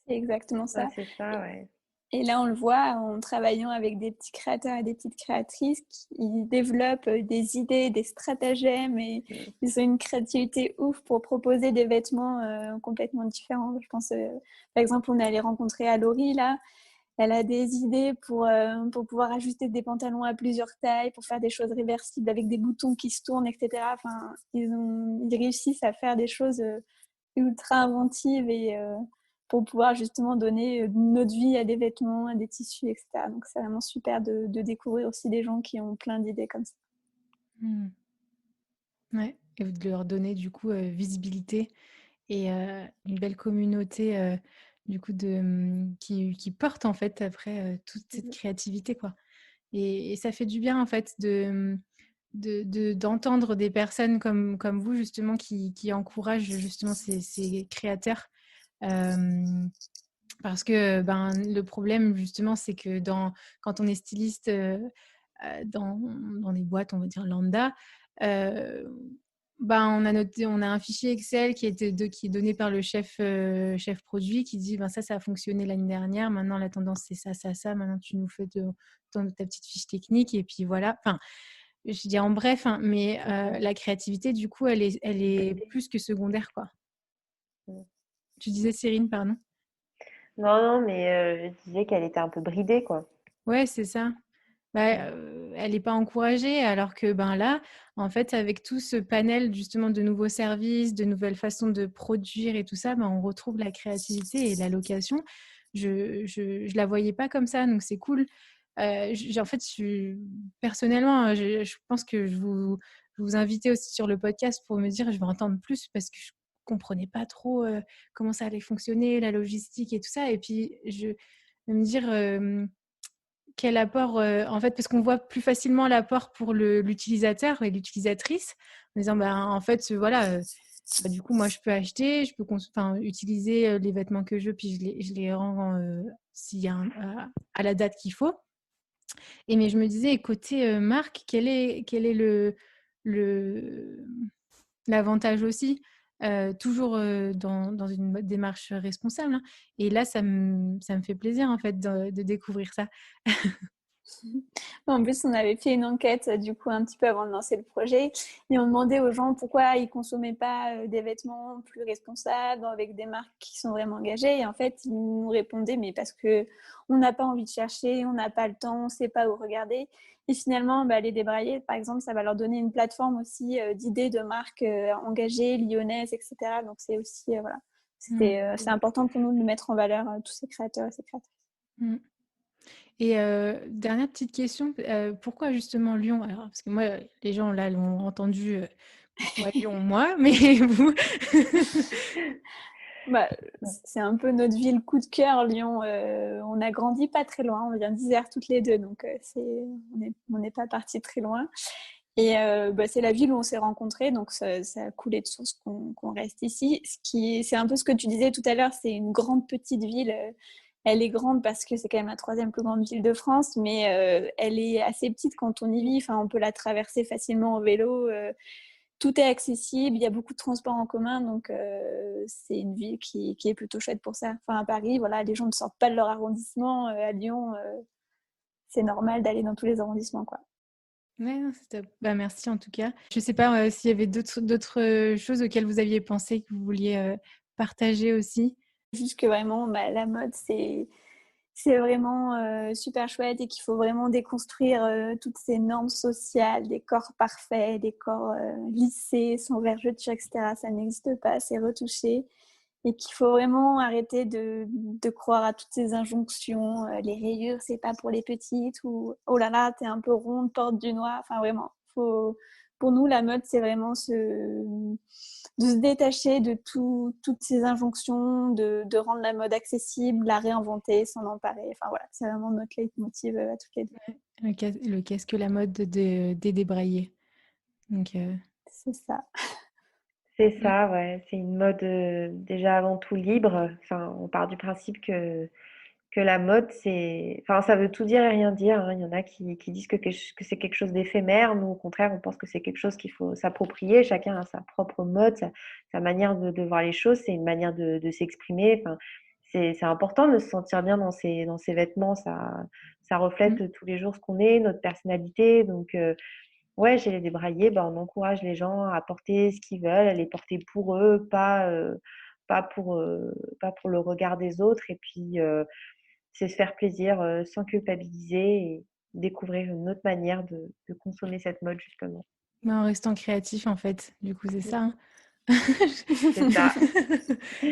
C'est exactement Ouais, ça. c'est ça, ouais. Et là, on le voit en travaillant avec des petits créateurs et des petites créatrices qui développent des idées, des stratagèmes et Mm. ils ont une créativité ouf pour proposer des vêtements complètement différents. Je pense, par exemple, on est allé rencontrer Alori là. Elle a des idées pour pouvoir ajuster des pantalons à plusieurs tailles, pour faire des choses réversibles avec des boutons qui se tournent, etc. Enfin, ils réussissent à faire des choses ultra inventives et pour pouvoir justement donner une autre vie à des vêtements, à des tissus, etc. Donc c'est vraiment super de découvrir aussi des gens qui ont plein d'idées comme ça. Mmh. Ouais, et de leur donner du coup, visibilité et une belle communauté, du coup qui porte en fait après, toute cette créativité quoi et ça fait du bien en fait d'entendre des personnes comme vous justement qui encouragent justement ces créateurs. Parce que, ben, le problème justement c'est que quand on est styliste, dans des boîtes on va dire lambda, heu, ben, on a un fichier Excel qui est donné par le chef produit qui dit: «Ben, ça a fonctionné l'année dernière, maintenant la tendance c'est ça, ça, ça, maintenant tu nous fais ta petite fiche technique» et puis voilà. Enfin, je dis en bref, hein, mais la créativité du coup elle est plus que secondaire, quoi. Mm. Tu disais Cyrine, pardon? Non, non, mais je disais qu'elle était un peu bridée, quoi. Ouais, c'est ça. Bah, Mm. elle est pas encouragée alors que, ben, là, en fait, avec tout ce panel justement de nouveaux services, de nouvelles façons de produire et tout ça, ben, on retrouve la créativité et la location. Je la voyais pas comme ça, donc c'est cool. En fait, personnellement, je pense que je vous invitais aussi sur le podcast pour me dire: «Je veux entendre plus» parce que je comprenais pas trop, comment ça allait fonctionner, la logistique et tout ça et puis de me dire, quel apport, en fait, parce qu'on voit plus facilement l'apport pour l'utilisateur et l'utilisatrice, en disant: «Ben, en fait, voilà, Du coup, moi, je peux acheter, je peux utiliser les vêtements que je veux, puis je les rends s'il y a à la date qu'il faut. Mais je me disais, côté marque, quel est le, l'avantage aussi, toujours dans une démarche responsable, hein. Et là, ça me fait plaisir, en fait, de découvrir ça. En plus, on avait fait une enquête du coup un petit peu avant de lancer le projet et on demandait aux gens pourquoi ils consommaient pas des vêtements plus responsables avec des marques qui sont vraiment engagées. Et en fait, ils nous répondaient mais parce que on n'a pas envie de chercher, on n'a pas le temps, on sait pas où regarder. Et finalement, les débraillés, par exemple, ça va leur donner une plateforme aussi d'idées de marques engagées, lyonnaises, etc. Donc c'est aussi voilà, c'est important pour nous de mettre en valeur tous ces créateurs et ces créatrices. Mm. Et dernière petite question, pourquoi justement Lyon? Alors, parce que moi, les gens là l'ont entendu, pourquoi Lyon, moi, mais vous? C'est un peu notre ville coup de cœur, Lyon. On a grandi pas très loin, on vient d'Isère toutes les deux, donc on n'est pas parti très loin. Et c'est la ville où on s'est rencontrés, donc ça a coulé de source qu'on reste ici. C'est un peu ce que tu disais tout à l'heure, c'est une grande petite ville. Elle est grande parce que c'est quand même la troisième plus grande ville de France, mais elle est assez petite quand on y vit. Enfin, on peut la traverser facilement en vélo. Tout est accessible, il y a beaucoup de transports en commun, donc c'est une ville qui est plutôt chouette pour ça. Enfin, à Paris, voilà, les gens ne sortent pas de leur arrondissement. À Lyon, c'est normal d'aller dans tous les arrondissements, quoi. Ouais, non, c'est top. Merci en tout cas. Je sais pas s'il y avait d'autres choses auxquelles vous aviez pensé que vous vouliez partager aussi. Juste que vraiment, la mode, c'est vraiment super chouette et qu'il faut vraiment déconstruire toutes ces normes sociales, des corps parfaits, des corps lissés, sans vergetures, etc. Ça n'existe pas, c'est retouché. Et qu'il faut vraiment arrêter de croire à toutes ces injonctions. Les rayures, c'est pas pour les petites, ou oh là là, t'es un peu ronde, porte du noir. Enfin, vraiment, pour nous, la mode, c'est vraiment de se détacher de toutes ces injonctions, de rendre la mode accessible, la réinventer, s'en emparer. Enfin, voilà, c'est vraiment notre leitmotiv à toutes les deux. Le qu'est-ce que la mode des débraillés. Donc, C'est ça. C'est ça, ouais. C'est une mode déjà avant tout libre. Enfin, on part du principe que la mode, enfin, ça veut tout dire et rien dire, hein. Il y en a qui disent que c'est quelque chose d'éphémère. Nous, au contraire, on pense que c'est quelque chose qu'il faut s'approprier. Chacun a sa propre mode, sa manière de voir les choses. C'est une manière de s'exprimer. Enfin, c'est important de se sentir bien dans ses vêtements. Ça reflète tous les jours ce qu'on est, notre personnalité. Donc, ouais, chez les débraillés, on encourage les gens à porter ce qu'ils veulent, à les porter pour eux, pas pas pour le regard des autres. Et puis, c'est se faire plaisir sans culpabiliser et découvrir une autre manière de consommer cette mode, justement. en restant créatif, en fait. Du coup, c'est ça, hein. C'est ça.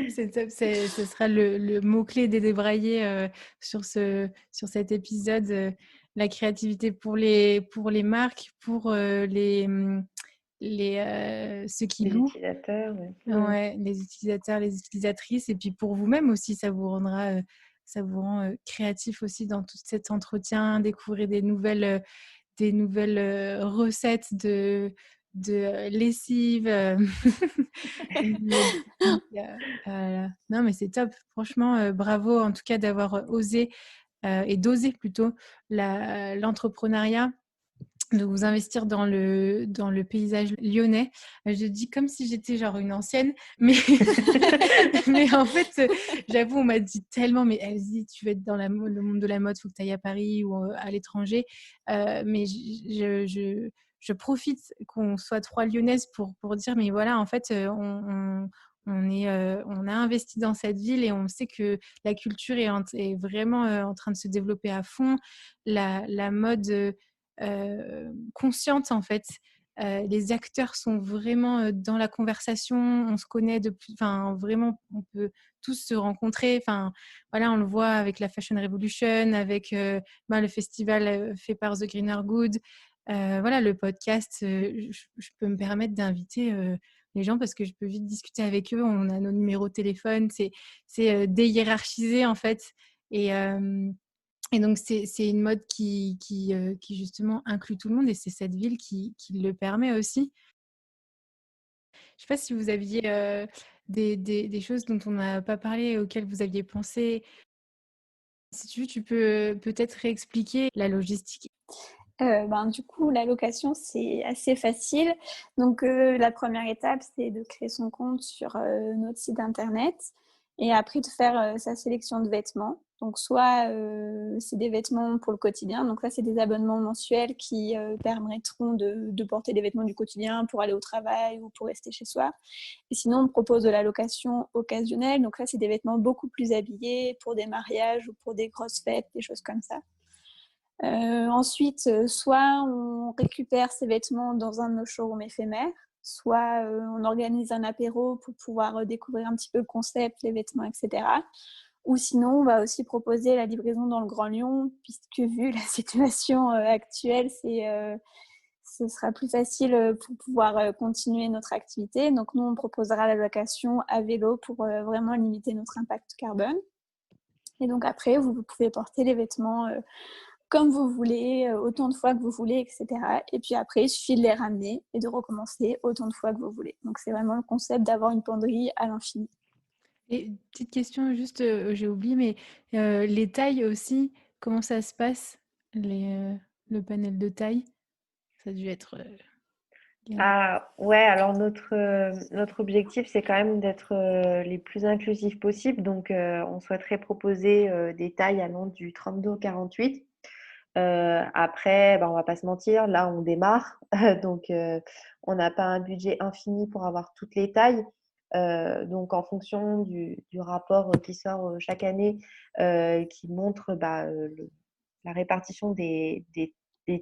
C'est top. Ce sera le mot-clé des débraillés sur cet épisode. La créativité pour les marques, pour ceux qui Les louent. utilisateurs, ouais. Ouais, les utilisateurs, les utilisatrices. Et puis pour vous-même aussi, ça vous rend créatif aussi dans tout cet entretien, découvrir des nouvelles recettes de lessive. Non, mais c'est top. Franchement, bravo en tout cas d'avoir osé et d'oser plutôt l'entrepreneuriat, de vous investir dans le paysage lyonnais. Je dis comme si j'étais genre une ancienne, mais, mais en fait, j'avoue, on m'a dit tellement, mais Elsie, tu veux être dans le monde de la mode, il faut que tu ailles à Paris ou à l'étranger. Mais je profite qu'on soit trois lyonnaises pour dire, mais voilà, en fait, on a investi dans cette ville et on sait que la culture est vraiment en train de se développer à fond. La mode consciente en fait. Les acteurs sont vraiment dans la conversation, on se connaît depuis, enfin vraiment, on peut tous se rencontrer. Enfin voilà, on le voit avec la Fashion Revolution, avec le festival fait par The Greener Good. Voilà, le podcast, je peux me permettre d'inviter les gens parce que je peux vite discuter avec eux. On a nos numéros de téléphone, c'est déhiérarchisé en fait. Et, et donc, c'est une mode qui justement inclut tout le monde et c'est cette ville qui le permet aussi. sais pas si vous aviez des choses dont on n'a pas parlé, auxquelles vous aviez pensé. Si tu veux, tu peux peut-être réexpliquer la logistique. Du coup, la location, c'est assez facile. Donc, la première étape, c'est de créer son compte sur notre site internet et après de faire sa sélection de vêtements. Donc, soit c'est des vêtements pour le quotidien. Donc, là, c'est des abonnements mensuels qui permettront de porter des vêtements du quotidien pour aller au travail ou pour rester chez soi. Et sinon, on propose de la location occasionnelle. Donc, là, c'est des vêtements beaucoup plus habillés pour des mariages ou pour des grosses fêtes, des choses comme ça. Ensuite, soit on récupère ces vêtements dans un de nos showrooms éphémères, soit on organise un apéro pour pouvoir découvrir un petit peu le concept, les vêtements, etc. Ou sinon, on va aussi proposer la livraison dans le Grand Lyon, puisque vu la situation actuelle, ce sera plus facile pour pouvoir continuer notre activité. Donc nous, on proposera la location à vélo pour vraiment limiter notre impact carbone. Et donc après, vous pouvez porter les vêtements comme vous voulez, autant de fois que vous voulez, etc. Et puis après, il suffit de les ramener et de recommencer autant de fois que vous voulez. Donc c'est vraiment le concept d'avoir une penderie à l'infini. Et petite question, juste, j'ai oublié, mais les tailles aussi, comment ça se passe, le panel de taille? Ça a dû être galère. Ah ouais, alors notre objectif, c'est quand même d'être les plus inclusifs possible. Donc, on souhaiterait proposer des tailles allant du 32 au 48. Après, on va pas se mentir, là, on démarre. Donc, on n'a pas un budget infini pour avoir toutes les tailles. Donc, en fonction du rapport qui sort chaque année, qui montre la répartition des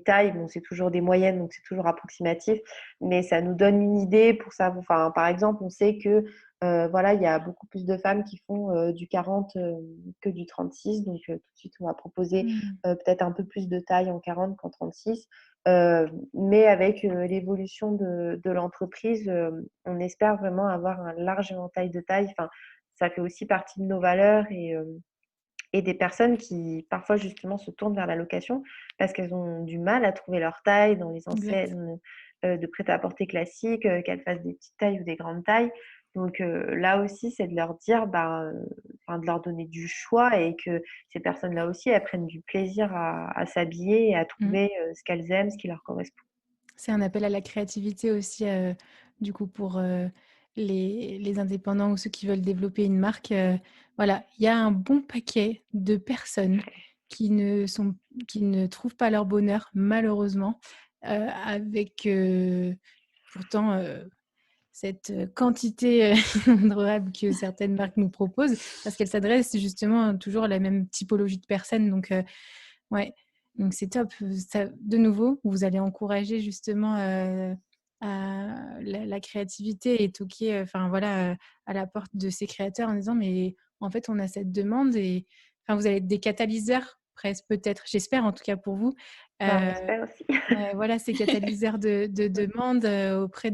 tailles, bon, c'est toujours des moyennes, donc c'est toujours approximatif, mais ça nous donne une idée pour ça. Enfin, par exemple, on sait que voilà, il y a beaucoup plus de femmes qui font du 40 que du 36, donc tout de suite, on va proposer Mmh. peut-être un peu plus de taille en 40 qu'en 36. Mais avec l'évolution de l'entreprise, on espère vraiment avoir un large éventail de tailles. Enfin, ça fait aussi partie de nos valeurs et des personnes qui, parfois, justement, se tournent vers la location parce qu'elles ont du mal à trouver leur taille dans les Exact. enseignes de prêt-à-porter classiques, qu'elles fassent des petites tailles ou des grandes tailles. Donc là aussi, c'est de leur dire, de leur donner du choix et que ces personnes-là aussi, elles prennent du plaisir à s'habiller et à Mmh. trouver ce qu'elles aiment, ce qui leur correspond. C'est un appel à la créativité aussi, du coup, pour les indépendants ou ceux qui veulent développer une marque. Voilà, il y a un bon paquet de personnes qui qui ne trouvent pas leur bonheur, malheureusement, avec pourtant cette quantité adorable que certaines marques nous proposent, parce qu'elles s'adressent justement toujours à la même typologie de personnes. Donc, ouais, donc c'est top. Ça, de nouveau, vous allez encourager justement la créativité et toquer, enfin voilà, à la porte de ces créateurs en disant mais en fait on a cette demande et enfin vous allez être des catalyseurs presque peut-être, j'espère en tout cas pour vous. On Euh, espère aussi. voilà, ces catalyseurs de demande auprès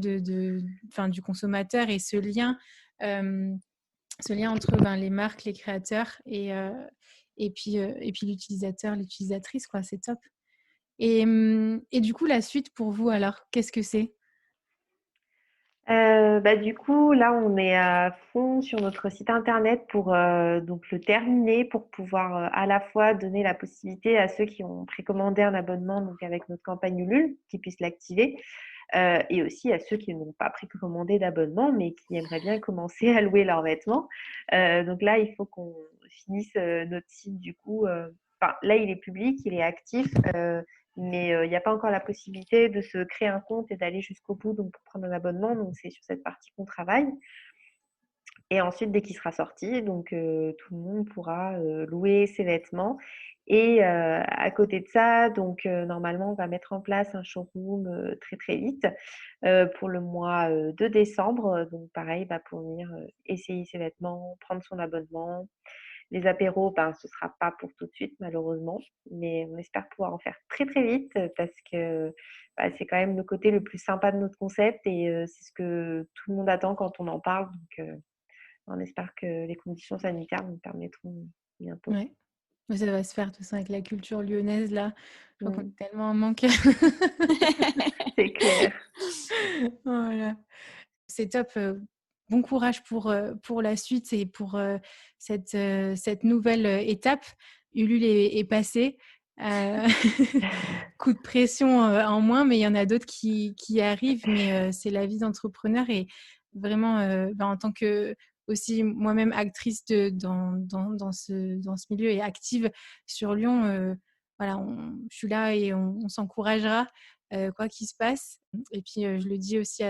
enfin, du consommateur et ce lien entre les marques, les créateurs et puis l'utilisateur, l'utilisatrice, quoi, c'est top. Et du coup, la suite pour vous, alors, qu'est-ce que c'est? Du coup, là, on est à fond sur notre site internet pour donc le terminer, pour pouvoir à la fois donner la possibilité à ceux qui ont précommandé un abonnement donc avec notre campagne Ulule, qu'ils puissent l'activer, et aussi à ceux qui n'ont pas précommandé d'abonnement, mais qui aimeraient bien commencer à louer leurs vêtements. Donc là, il faut qu'on finisse notre site du coup. Enfin, là, il est public, il est actif. Mais il n'y a pas encore la possibilité de se créer un compte et d'aller jusqu'au bout donc pour prendre un abonnement. Donc, c'est sur cette partie qu'on travaille. Et ensuite, dès qu'il sera sorti, donc tout le monde pourra louer ses vêtements. Et à côté de ça, donc normalement, on va mettre en place un showroom très très vite pour le mois de décembre. Donc pareil, pour venir essayer ses vêtements, prendre son abonnement. Les apéros, ce sera pas pour tout de suite malheureusement, mais on espère pouvoir en faire très très vite parce que c'est quand même le côté le plus sympa de notre concept et c'est ce que tout le monde attend quand on en parle. Donc on espère que les conditions sanitaires nous permettront bientôt. Ouais. Mais ça va se faire, tout ça, avec la culture lyonnaise, là. Je crois qu'on Mmh. est tellement en manque. C'est clair. Voilà. c'est top. Bon courage pour la suite et pour cette nouvelle étape. Ulule est passé. Coup de pression en moins, mais il y en a d'autres qui arrivent. Mais c'est la vie d'entrepreneur et vraiment, en tant que aussi moi-même actrice dans ce milieu et active sur Lyon, voilà, je suis là et on s'encouragera quoi qu'il se passe. Et puis, je le dis aussi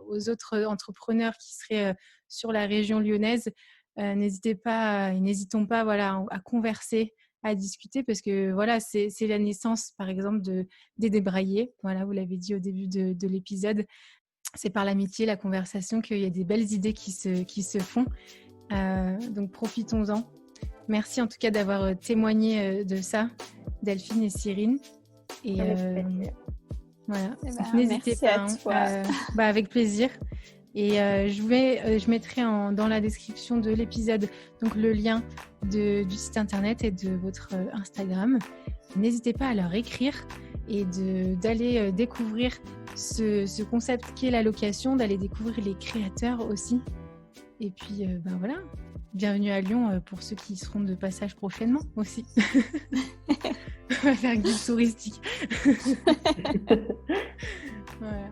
aux autres entrepreneurs qui seraient sur la région lyonnaise, n'hésitons pas voilà, à converser, à discuter parce que voilà, c'est la naissance, par exemple, des débraillés. Voilà, vous l'avez dit au début de l'épisode. C'est par l'amitié, la conversation qu'il y a des belles idées qui se font. Donc, profitons-en. Merci en tout cas d'avoir témoigné de ça, Delphine et Cyrine. Et voilà, n'hésitez pas. Avec plaisir. Et je mettrai dans la description de l'épisode donc le lien du site internet et de votre Instagram. N'hésitez pas à leur écrire et d'aller découvrir ce concept qu'est la location, d'aller découvrir les créateurs aussi. Et puis voilà, bienvenue à Lyon pour ceux qui seront de passage prochainement aussi. On va faire un guide touristique. Voilà.